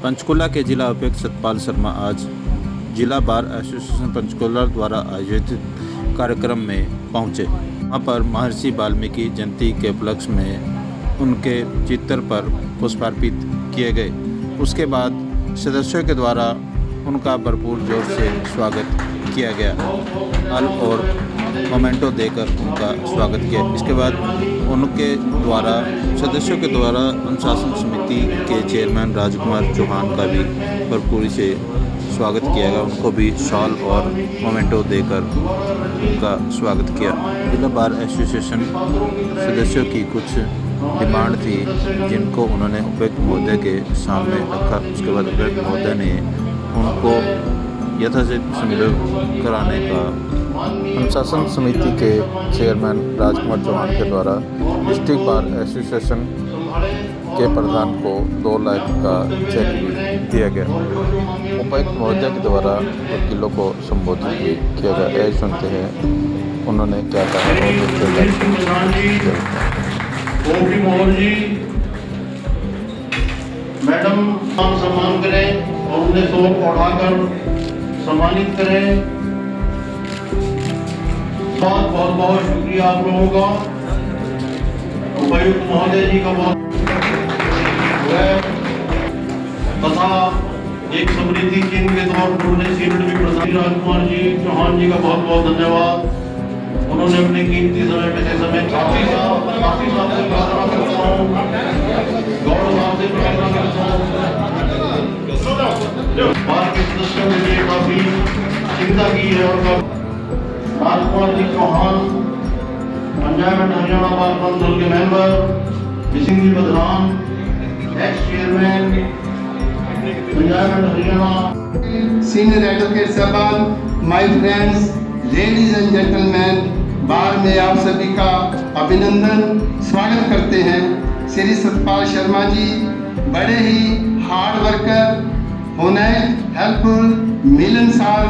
पंचकुला के जिला उपायुक्त सतपाल शर्मा आज जिला बार एसोसिएशन पंचकुला द्वारा आयोजित कार्यक्रम में पहुंचे। वहां पर महर्षि वाल्मीकि जयंती के उपलक्ष्य में उनके चित्र पर पुष्पार्पित किए गए। उसके बाद सदस्यों के द्वारा उनका भरपूर जोर से स्वागत किया गया। फल और मोमेंटो देकर उनका स्वागत किया। इसके बाद उनके द्वारा सदस्यों के द्वारा अनुशासन समिति के चेयरमैन राजकुमार चौहान का भी भरपूरी से स्वागत किया गया। उनको भी शॉल और मोमेंटो देकर उनका स्वागत किया। जिला बार एसोसिएशन सदस्यों की कुछ डिमांड थी जिनको उन्होंने उपायुक्त महोदय के सामने रखा। उसके बाद उपायुक्त महोदय ने उनको यथाचित सम्मिलित कराने का अनुशासन समिति के चेयरमैन राजकुमार चौहान के द्वारा डिस्ट्रिक्ट बार एसोसिएशन के प्रधान को 2 लाख का चेक भी दिया गया। उपायुक्त महोदय के द्वारा वकीलों को संबोधित भी किया गया। यह सुनते हैं उन्होंने क्या कहा। मैडम हम सम्मान करें और उन्हें शॉल उठाकर सम्मानित करें। बहुत बहुत शुक्रिया आप लोगों का। उपायुक्त महोदय जी का बहुत तथा एक समृद्धि चिन्ह के तौर पर उन्हें सील्ड भी प्रदान। राजकुमार जी चौहान जी का बहुत बहुत धन्यवाद। उन्होंने अपने कीमती समय में से समय काफी साल से प्रार्थना करता हूँ, गौरव साहब से प्रार्थना करता हूँ। बार के सदस्यों के लिए काफी चिंता की है और Rajkumar ji Chauhan Punjab and Haryana bar council के member, Singh ji Badran ex chairman Punjab and Haryana, senior advocate साहबान, my friends, ladies and gentleman, bar में आप सभी का अभिनंदन स्वागत करते हैं। श्री सतपाल शर्मा जी बड़े ही हार्ड वर्कर, होनेस्ट, हेल्पफुल, मिलनसार,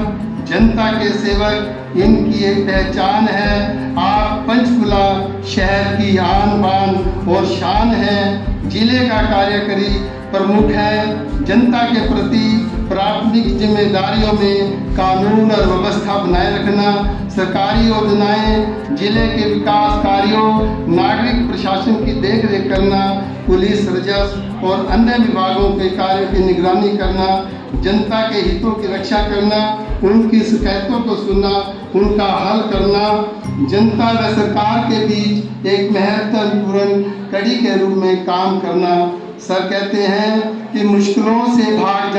जनता के सेवक इनकी एक पहचान है। आप पंचकुला शहर की आन बान और शान हैं। जिले का कार्यकारी प्रमुख है। जनता के प्रति प्राथमिक जिम्मेदारियों में कानून और व्यवस्था बनाए रखना, सरकारी योजनाएं, जिले के विकास कार्यों, नागरिक प्रशासन की देखरेख करना, पुलिस, राजस्व और अन्य विभागों के कार्यों की निगरानी करना, जनता के हितों की रक्षा करना, उनकी शिकायतों को सुनना, उनका हल करना, जनता व सरकार के बीच एक महत्वपूर्ण कड़ी के रूप में काम करना। सर कहते हैं कि मुश्किलों से भाग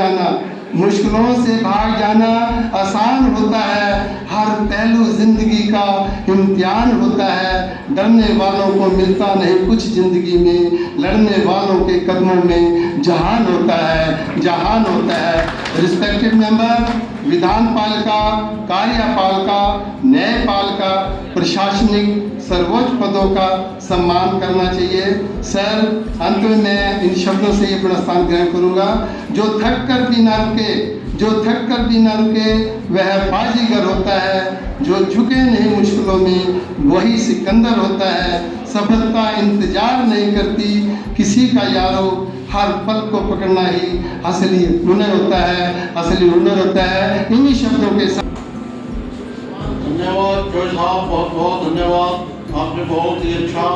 जाना आसान होता है। हर पहलू जिंदगी का इम्तिहान होता है। डरने वालों को मिलता नहीं कुछ जिंदगी में, लड़ने वालों के कदमों में जहान होता है। रिस्पेक्टेड मेंबर, विधान पालिका, कार्यपालिका, न्यायपालिका, प्रशासनिक सर्वोच्च पदों का सम्मान करना चाहिए। सर, अंत में मैं इन शब्दों से ये अपना स्थान ग्रहण करूंगा। जो थक कर भी ना रुके वह बाजीगर होता है। जो झुके नहीं मुश्किलों में वही सिकंदर होता है। सफलता इंतजार नहीं करती किसी का यारो, हर पल को पकड़ना ही असली हुनर होता है। इन्हीं शब्दों के साथ धन्यवाद जॉय साहब, बहुत बहुत धन्यवाद। आपने बहुत ही अच्छा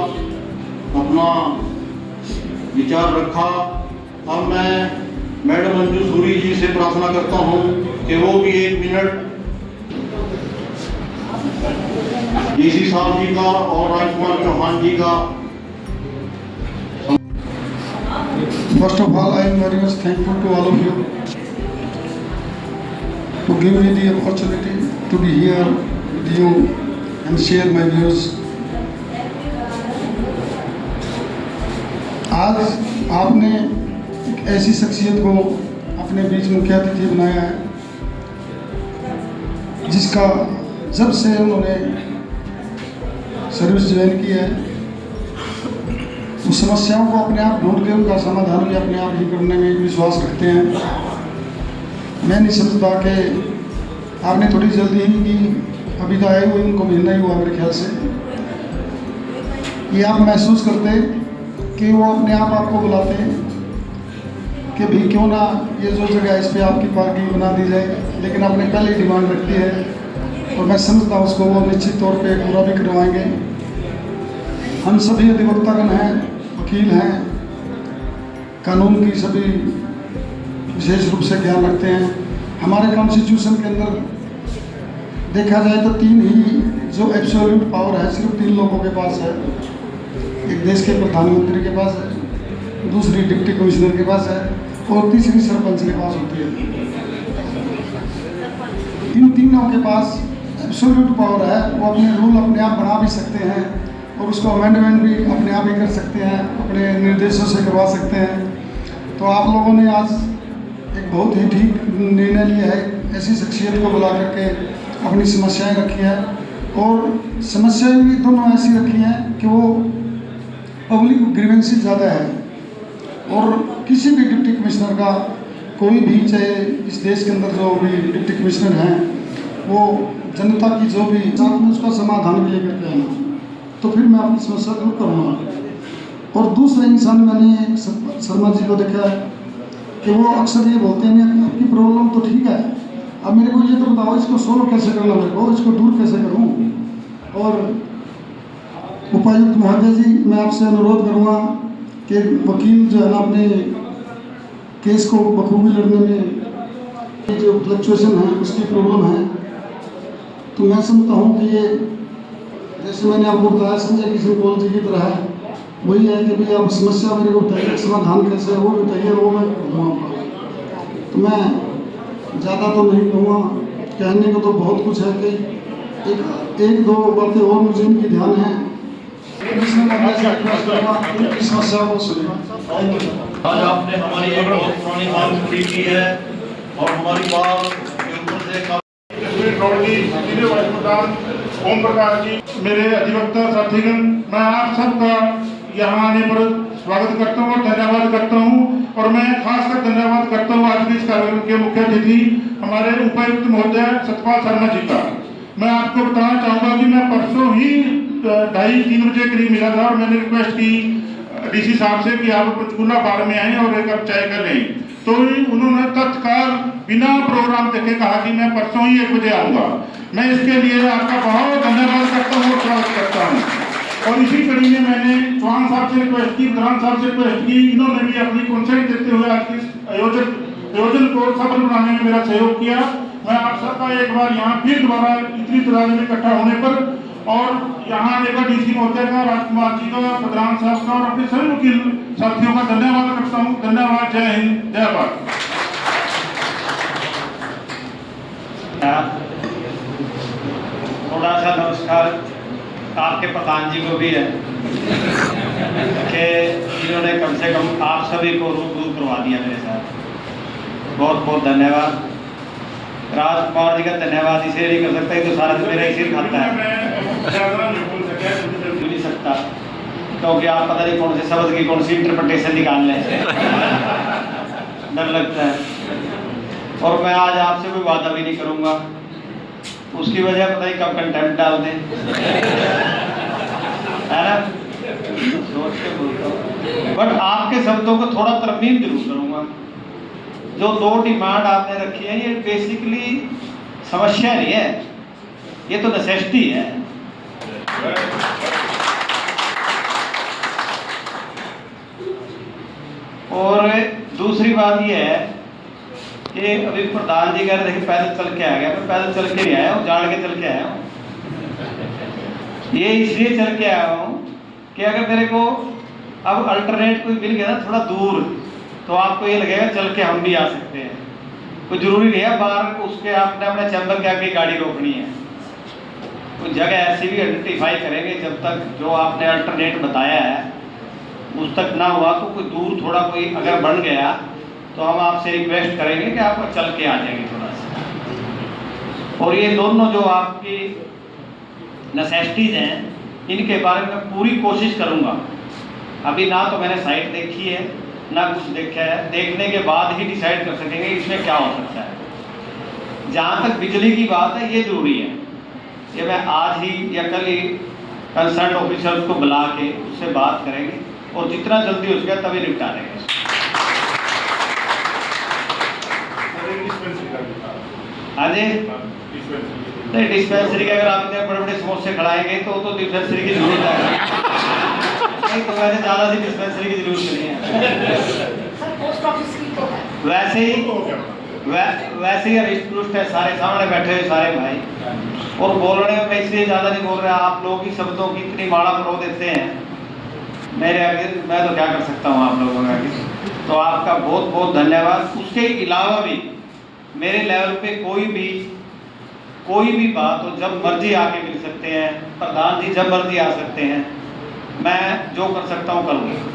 अपना विचार रखा। अब मैं मैडम अंजू सूरी जी से प्रार्थना करता हूँ कि वो भी 1 मिनट डीसी साहब जी का और राजकुमार चौहान जी का। First of all, I am very much thankful to all of you to give me the opportunity to be here with you and share my views. आज आपने एक ऐसी शख्सियत को अपने बीच मुख्य अतिथि बनाया है जिसका जब से उन्होंने सर्विस ज्वाइन की है उस समस्याओं को अपने आप ढूंढ के उनका समाधान भी अपने आप ही करने में विश्वास रखते हैं। मैं नहीं समझता कि आपने थोड़ी जल्दी ही की, अभी तो आए हुए उनको महीना ही हुआ मेरे ख्याल से। ये आप महसूस करते कि वो अपने आप आपको बुलाते हैं कि भी क्यों ना ये जो जगह है इस पर आपकी पार्किंग बना दी जाए, लेकिन आपने कल ही डिमांड रखी है और मैं समझता हूँ उसको वो निश्चित तौर पे पूरा भी करवाएंगे। हम सभी अधिवक्तागण हैं, वकील हैं, कानून की सभी विशेष रूप से ज्ञान रखते हैं। हमारे कॉन्स्टिट्यूशन के अंदर देखा जाए तो 3 ही जो एब्सोल्यूट पावर है सिर्फ 3 लोगों के पास है। एक देश के प्रधानमंत्री के पास है, दूसरी डिप्टी कमिश्नर के पास है और तीसरी सरपंच के पास होती है। इन तीनों के पास एब्सोल्यूट पावर है, वो अपने रूल अपने आप बना भी सकते हैं और उसको अमेंडमेंट भी अपने आप ही कर सकते हैं, अपने निर्देशों से करवा सकते हैं। तो आप लोगों ने आज एक बहुत ही ठीक निर्णय लिया है, ऐसी शख्सियत को बुला करके अपनी समस्याएं रखी है और समस्याएं भी दोनों ऐसी रखी हैं कि वो पब्लिक ग्रीवेंसेस ज़्यादा है और किसी भी डिप्टी कमिश्नर का कोई भी, चाहे इस देश के अंदर जो भी डिप्टी कमिश्नर हैं, वो जनता की जो भी साथ में उसका समाधान भी लेकर के आना, तो फिर मैं अपनी समस्या दूर करूँगा। और दूसरा इंसान मैंने शर्मा जी को देखा है कि वो अक्सर ये बोलते हैं कि आपकी प्रॉब्लम तो ठीक है, अब मेरे को ये तो बताओ इसको सोल्व कैसे करना, मेरे को इसको दूर कैसे करूँ। और उपायुक्त महोदय जी, मैं आपसे अनुरोध करूँगा कि वकील जो है ना अपने केस को बखूबी लड़ने में जो फ्लक्चुएशन है उसकी प्रॉब्लम है, तो मैं समझता हूँ कि ये जैसे मैंने आपको बताया संजय किशन कौल जी की तरह है, वही है कि भाई आप समस्या मेरे को बताइए, समाधान कैसे है वो बताइए, वो मैं कहूँगा। तो मैं ज़्यादा तो नहीं कहूँगा, कहने को तो बहुत कुछ है कि एक दो बातें और मुझे इनकी ध्यान है, समस्या को सुनेगा। आज आपने हमारी एक बहुत पुरानी मांग पूरी की है और हमारी बात के ऊपर से ओम प्रकाश जी, मेरे अधिवक्ता साथीगण, मैं आप सबका यहाँ आने पर स्वागत करता हूँ और धन्यवाद करता हूँ। और मैं खासकर धन्यवाद करता हूँ आज के इस कार्यक्रम के मुख्य अतिथि हमारे उपायुक्त महोदय सतपाल शर्मा जी का। मैं आपको बताना चाहूँगा कि मैं परसों ही 2:30-3 बजे करीब मिला था और मैंने रिक्वेस्ट की डीसी साहब से कि आप पंचकूला बार में आएँ और एक कप चाय कर लें, तो उन्होंने तत्काल बिना प्रोग्राम देखे कहा कि मैं परसों ही 1 बजे आऊँगा। मैं इसके लिए आपका बहुत धन्यवाद करता हूँ और स्वागत करता हूँ। और इसी कड़ी में मैंने चौहान साहब से रिक्वेस्ट की, प्रधान साहब से रिक्वेस्ट की, इन्होंने भी अपनी कंसेंट देते हुए आज के आयोजन को सफल बनाने में मेरा सहयोग किया। मैं आप सबका एक बार यहाँ फिर दोबारा इतनी तादाद में इकट्ठा होने पर और यहाँ आने का डीसी महोदय का, राजकुमार जी का, प्रधान साहब का और अपने सभी वकील साथियों का धन्यवाद करता हूँ। धन्यवाद। जय हिंद, जय भारत। थोड़ा सा नमस्कार आपके प्रधान जी को भी है कि इन्होंने कम से कम आप सभी को रूबरू करवा दिया मेरे साथ, बहुत बहुत धन्यवाद। राजकुमार जी का धन्यवाद इसलिए नहीं कर सकता, तो सारा मेरा ही सिर खाता है, नहीं सकता, क्योंकि आप पता नहीं कौन से शब्द की कौन सी इंटरप्रिटेशन निकाल लें, डर लगता है। और मैं आज आपसे कोई वादा भी नहीं करूँगा, उसकी वजह पता नहीं कब कंटेम्प्ट डाल दें, है ना, सोच के बोलता हूँ। बट आपके शब्दों को थोड़ा तरमीम जरूर करूँगा। जो 2 डिमांड आपने रखी है ये बेसिकली समस्या नहीं है, ये तो नेसेसिटी है। और दूसरी बात ये है कि अभी प्रधान जी कह रहे थे कि पैदल चल के आ गया, मैं पैदल चल के नहीं आया हूँ, जान के चल के आया हूँ। ये इसलिए चल के आया हूँ कि अगर मेरे को अब अल्टरनेट कोई मिल गया ना थोड़ा दूर, तो आपको ये लगेगा चल के हम भी आ सकते हैं। कोई जरूरी नहीं है बाहर उसके आपने अपने चैम्बर के आगे गाड़ी रोकनी है, कोई जगह ऐसी भी आइडेंटिफाई करेंगे जब तक जो आपने अल्टरनेट बताया है उस तक ना हुआ, तो कोई दूर थोड़ा कोई अगर बन गया तो हम आपसे रिक्वेस्ट करेंगे कि आप चल के आ जाएंगे थोड़ा सा। और ये दोनों जो आपकी नेसेसिटीज़ हैं इनके बारे में पूरी कोशिश करूँगा। अभी ना तो मैंने साइट देखी है ना कुछ देखा है, देखने के बाद ही डिसाइड कर सकेंगे इसमें क्या हो सकता है। जहाँ तक बिजली की बात है ये जरूरी है कि मैं आज ही या कल ही कंसर्न ऑफिसर्स को बुला के उससे बात करेंगे और जितना जल्दी हो सके तभी निपटा देंगे। हाँ जी, नहीं डिस्पेंसरी के अगर आप इतने बड़े बड़े समोसे खिलाएंगे तो डिस्पेंसरी की जरूरत है नहीं, तो वैसे ज़्यादा सी डिस्पेंसरी की जरूरत नहीं है। वैसे ही हरिष्ट पुरुष है, सारे सामने बैठे हुए सारे भाई, और बोलने में मैं इसलिए ज़्यादा नहीं बोल रहा, आप लोग ही शब्दों की इतनी माला परो देते हैं मेरे आगे, मैं तो क्या कर सकता हूँ आप लोगों के आगे। तो आपका बहुत बहुत धन्यवाद। उसके अलावा भी मेरे लेवल पे कोई भी बात हो जब मर्जी आके मिल सकते हैं, प्रधान जी जब मर्जी आ सकते हैं, मैं जो कर सकता हूँ करूँगा।